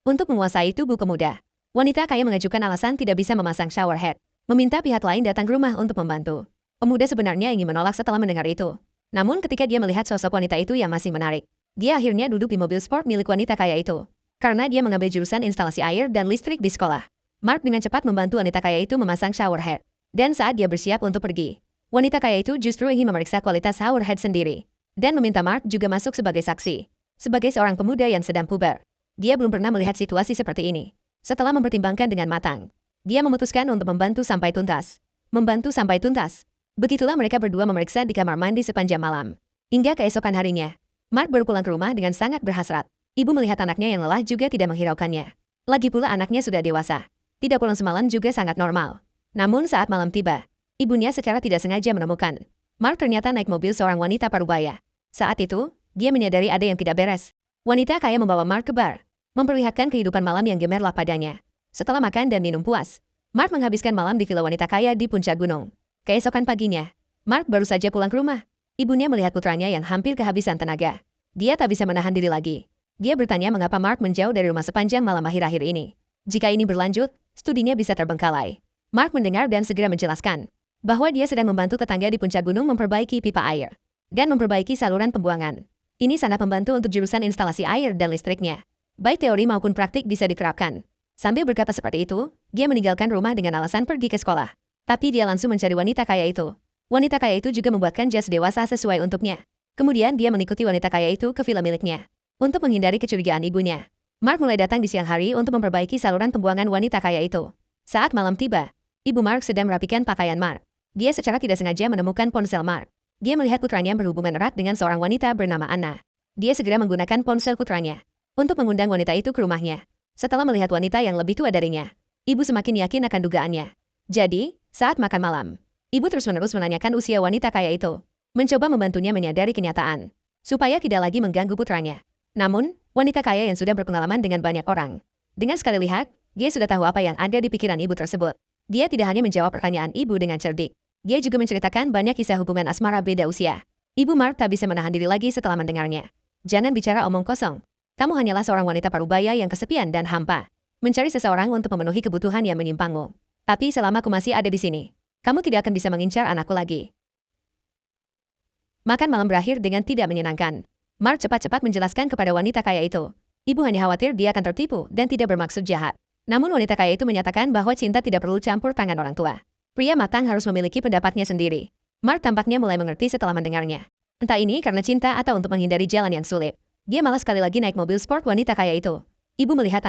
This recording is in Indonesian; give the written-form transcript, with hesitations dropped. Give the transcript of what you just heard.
Untuk menguasai tubuh pemuda, wanita kaya mengajukan alasan tidak bisa memasang shower head, meminta pihak lain datang ke rumah untuk membantu. Pemuda sebenarnya ingin menolak setelah mendengar itu. Namun ketika dia melihat sosok wanita itu yang masih menarik, dia akhirnya duduk di mobil sport milik wanita kaya itu. Karena dia mengambil jurusan instalasi air dan listrik di sekolah. Mark dengan cepat membantu wanita kaya itu memasang shower head. Dan saat dia bersiap untuk pergi, wanita kaya itu justru ingin memeriksa kualitas shower head sendiri. Dan meminta Mark juga masuk sebagai saksi. Sebagai seorang pemuda yang sedang puber, dia belum pernah melihat situasi seperti ini. Setelah mempertimbangkan dengan matang, dia memutuskan untuk membantu sampai tuntas. Membantu sampai tuntas. Begitulah mereka berdua memeriksa di kamar mandi sepanjang malam. Hingga keesokan harinya, Mark baru pulang ke rumah dengan sangat berhasrat. Ibu melihat anaknya yang lelah juga tidak menghiraukannya. Lagi pula anaknya sudah dewasa. Tidak pulang semalam juga sangat normal. Namun saat malam tiba, ibunya secara tidak sengaja menemukan Mark ternyata naik mobil seorang wanita parubaya. Saat itu, dia menyadari ada yang tidak beres. Wanita kaya membawa Mark ke bar, memperlihatkan kehidupan malam yang gemerlap padanya. Setelah makan dan minum puas, Mark menghabiskan malam di villa wanita kaya di puncak gunung. Keesokan paginya, Mark baru saja pulang ke rumah. Ibunya melihat putranya yang hampir kehabisan tenaga. Dia tak bisa menahan diri lagi. Dia bertanya mengapa Mark menjauh dari rumah sepanjang malam akhir-akhir ini. Jika ini berlanjut, studinya bisa terbengkalai. Mark mendengar dan segera menjelaskan bahwa dia sedang membantu tetangga di puncak gunung memperbaiki pipa air dan memperbaiki saluran pembuangan. Ini sangat membantu untuk jurusan instalasi air dan listriknya. Baik teori maupun praktik bisa diterapkan. Sambil berkata seperti itu, dia meninggalkan rumah dengan alasan pergi ke sekolah. Tapi dia langsung mencari wanita kaya itu. Wanita kaya itu juga membuatkan jas dewasa sesuai untuknya. Kemudian dia mengikuti wanita kaya itu ke villa miliknya. Untuk menghindari kecurigaan ibunya, Mark mulai datang di siang hari untuk memperbaiki saluran pembuangan wanita kaya itu. Saat malam tiba, ibu Mark sedang merapikan pakaian Mark. Dia secara tidak sengaja menemukan ponsel Mark. Dia melihat putranya berhubungan erat dengan seorang wanita bernama Anna. Dia segera menggunakan ponsel putranya untuk mengundang wanita itu ke rumahnya. Setelah melihat wanita yang lebih tua darinya, ibu semakin yakin akan dugaannya. Jadi, saat makan malam, ibu terus-menerus menanyakan usia wanita kaya itu, mencoba membantunya menyadari kenyataan, supaya tidak lagi mengganggu putranya. Namun, wanita kaya yang sudah berpengalaman dengan banyak orang, dengan sekali lihat, dia sudah tahu apa yang ada di pikiran ibu tersebut. Dia tidak hanya menjawab pertanyaan ibu dengan cerdik, dia juga menceritakan banyak kisah hubungan asmara beda usia. Ibu Mark tak bisa menahan diri lagi setelah mendengarnya. Jangan bicara omong kosong. Kamu hanyalah seorang wanita parubaya yang kesepian dan hampa, mencari seseorang untuk memenuhi kebutuhan yang menyimpangmu. Tapi selama aku masih ada di sini, kamu tidak akan bisa mengincar anakku lagi. Makan malam berakhir dengan tidak menyenangkan. Mark cepat-cepat menjelaskan kepada wanita kaya itu. Ibu hanya khawatir dia akan tertipu dan tidak bermaksud jahat. Namun wanita kaya itu menyatakan bahwa cinta tidak perlu campur tangan orang tua. Pria matang harus memiliki pendapatnya sendiri. Mark tampaknya mulai mengerti setelah mendengarnya. Entah ini karena cinta atau untuk menghindari jalan yang sulit. Dia malah sekali lagi naik mobil sport wanita kaya itu. Ibu melihat